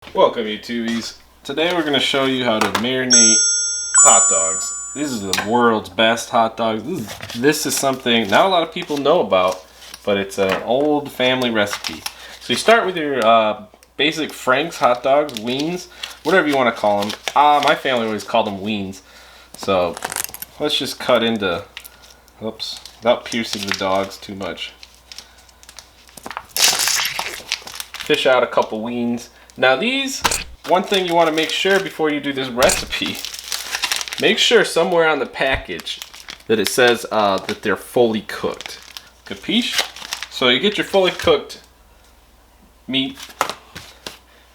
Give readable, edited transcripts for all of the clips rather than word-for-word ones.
Welcome, YouTubies. Today we're going to show you how to marinate hot dogs. This is the world's best hot dogs. This is something not a lot of people know about, but it's an old family recipe. So you start with your basic Frank's hot dogs, Weens, whatever you want to call them. My family always called them Weens. So let's just cut into, oops, without piercing the dogs too much. Fish out a couple Weens. Now these, one thing you want to make sure before you do this recipe, make sure somewhere on the package that it says that they're fully cooked. Capiche? So you get your fully cooked meat,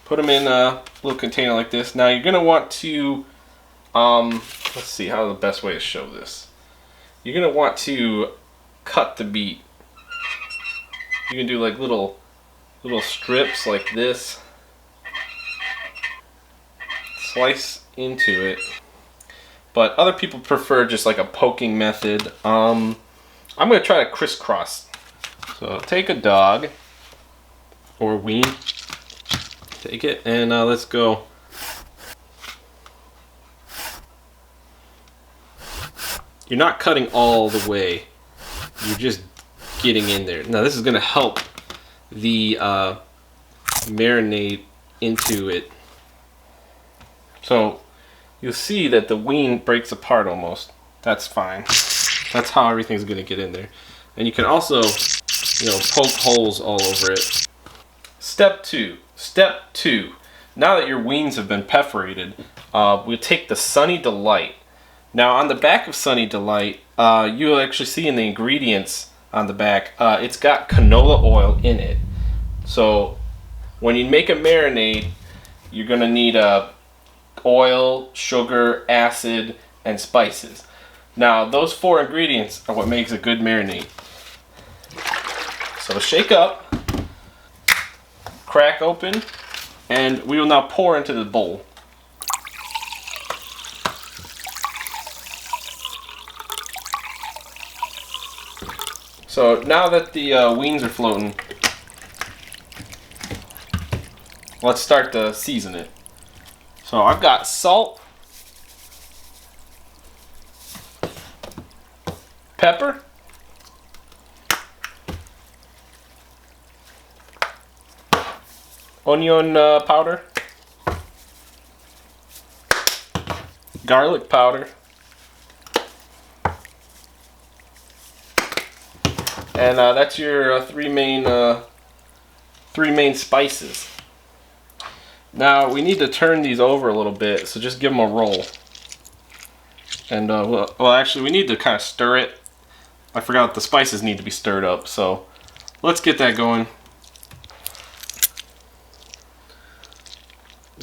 put them in a little container like this. Now you're going to want to, let's see how the best way to show this. You're going to want to cut the meat. You can do like little strips like this. Slice into it, but other people prefer just like a poking method. I'm gonna try to crisscross. So take a dog or ween, take it, and let's go. You're not cutting all the way, you're just getting in there. Now this is gonna help the marinade into it. So you'll see that the ween breaks apart almost. That's fine. That's how everything's gonna get in there. And you can also, poke holes all over it. Step two. Now that your weens have been perforated, we'll take the Sunny Delight. Now on the back of Sunny Delight, you'll actually see in the ingredients on the back, it's got canola oil in it. So when you make a marinade, you're gonna need oil, sugar, acid, and spices. Now those four ingredients are what makes a good marinade. So shake up, crack open, and we will now pour into the bowl. So now that the weens are floating, let's start to season it. So I've got salt, pepper, onion powder, garlic powder, and that's your three main spices. Now we need to turn these over a little bit, so just give them a roll. And well, actually we need to kind of stir it. I forgot the spices need to be stirred up, so let's get that going.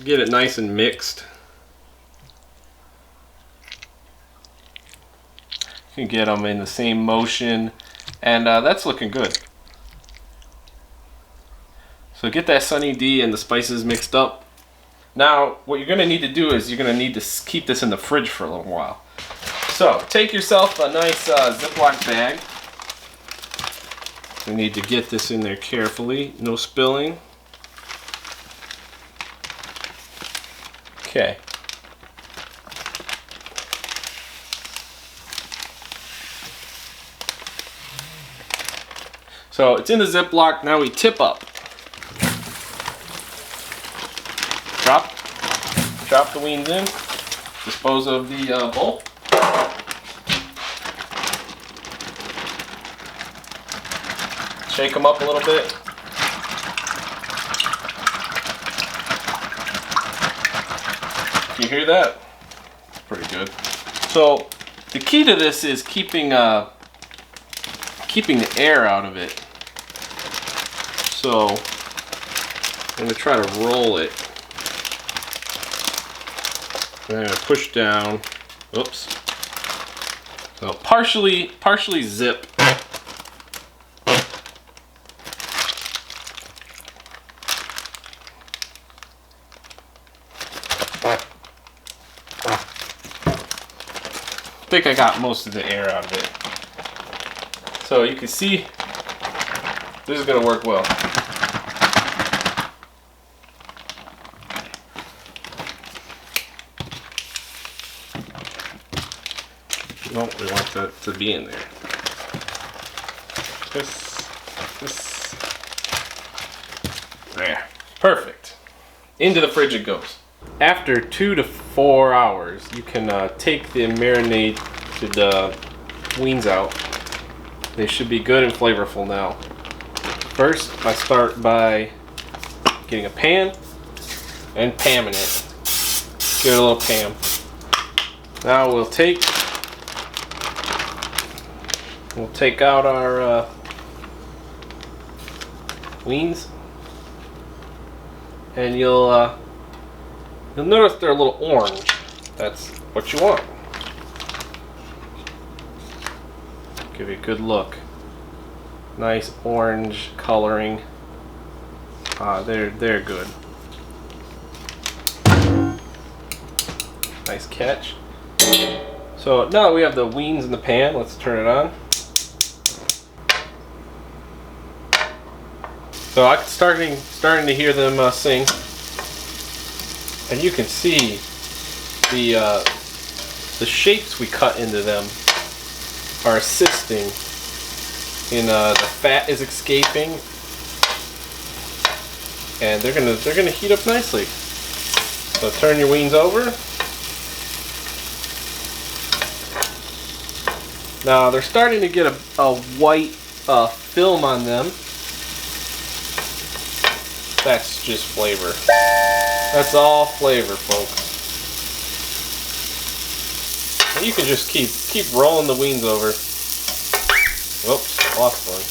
Get it nice and mixed. You can get them in the same motion, and that's looking good. So get that Sunny D and the spices mixed up. Now, what you're going to need to do is you're going to need to keep this in the fridge for a little while. So, take yourself a nice ziplock bag. You need to get this in there carefully, no spilling. Okay. So, it's in the ziplock. Now we tip up. Drop the weens in, dispose of the bowl. Shake them up a little bit. Can you hear that? It's pretty good. So the key to this is keeping the air out of it. So I'm going to try to roll it. I'm going to push down. Oops. So partially zip. I think I got most of the air out of it. So you can see this is going to work well. No, we want that to be in there. This. There. Perfect. Into the fridge it goes. After 2 to 4 hours, you can take the marinated Weens out. They should be good and flavorful now. First, I start by getting a pan and pamming it. Give it a little pam. Now we'll take out our Weens, and you'll notice they're a little orange. That's what you want. Give you a good look. Nice orange coloring. They're good. Nice catch. So now that we have the Weens in the pan, let's turn it on. So I'm starting to hear them sing, and you can see the shapes we cut into them are assisting in the fat is escaping, and they're gonna heat up nicely. So turn your Weens over. Now they're starting to get a white film on them. That's just flavor. That's all flavor, folks. And you can just keep rolling the Weens over. Whoops, lost one.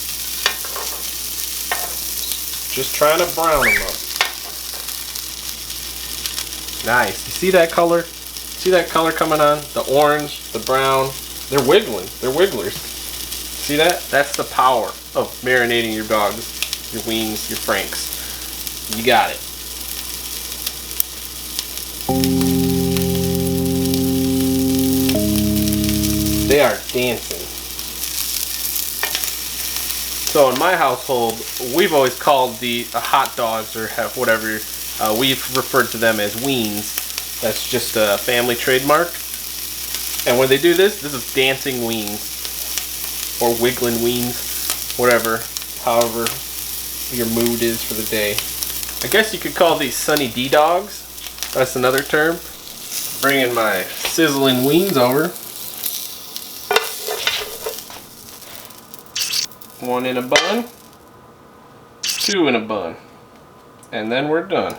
Just trying to brown them up. Nice. You see that color? See that color coming on? The orange, the brown. They're wiggling. They're wigglers. See that? That's the power of marinating your dogs, your Weens, your Franks. You got it. They are dancing. So in my household, we've always called the hot dogs, or whatever, we've referred to them as Weens. That's just a family trademark. And when they do this is dancing Weens. Or wiggling Weens. Whatever. However your mood is for the day. I guess you could call these Sunny D dogs. That's another term. Bringing my sizzling Weens over. One in a bun. Two in a bun. And then we're done.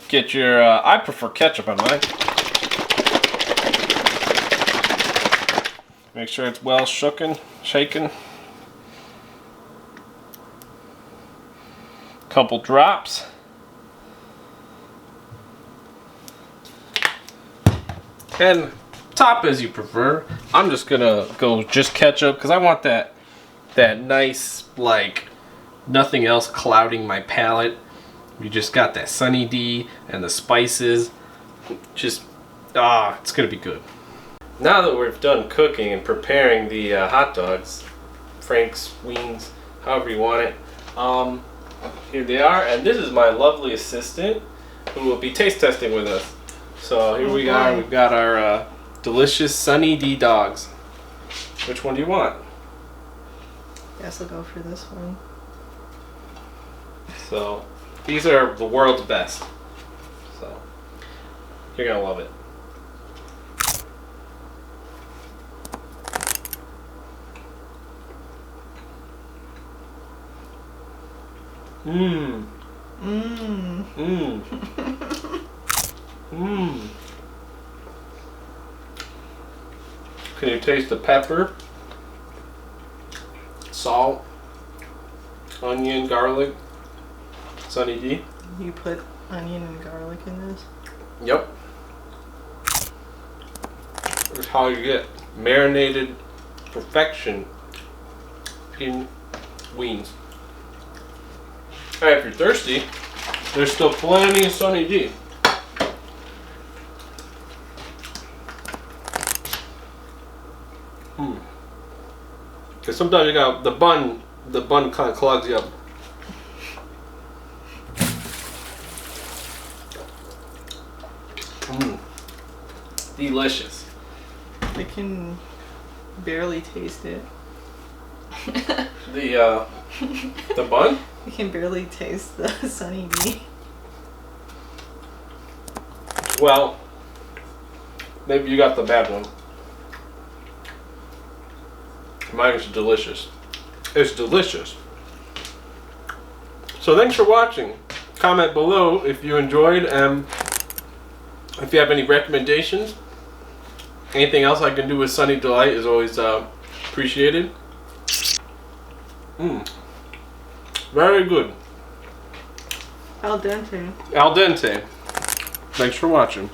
Get your, I prefer ketchup on mine. Make sure it's well shaken. Couple drops. And top as you prefer. I'm just gonna go just ketchup because I want that nice, like, nothing else clouding my palate. You just got that Sunny D and the spices. Just, it's gonna be good. Now that we've done cooking and preparing the hot dogs, Frank's, Weens, however you want it, here they are, and this is my lovely assistant who will be taste testing with us. So here we are. We've got our delicious Sunny D dogs. Which one do you want? Guess I'll go for this one. So these are the world's best. So you're gonna love it. Mmm. Mmm. Mmm. Mmm. Can you taste the pepper, salt, onion, garlic, Sunny D? You put onion and garlic in this? Yep. That's how you get marinated perfection in Weens. Alright, if you're thirsty, there's still plenty of Sunny D. Because sometimes you got the bun kind of clogs you up. Delicious. They can barely taste it. The bun? You can barely taste the Sunny D. Well, maybe you got the bad one. Mine is delicious. It's delicious. So thanks for watching. Comment below if you enjoyed and if you have any recommendations. Anything else I can do with Sunny Delight is always appreciated. Very good. Al dente. Al dente. Thanks for watching.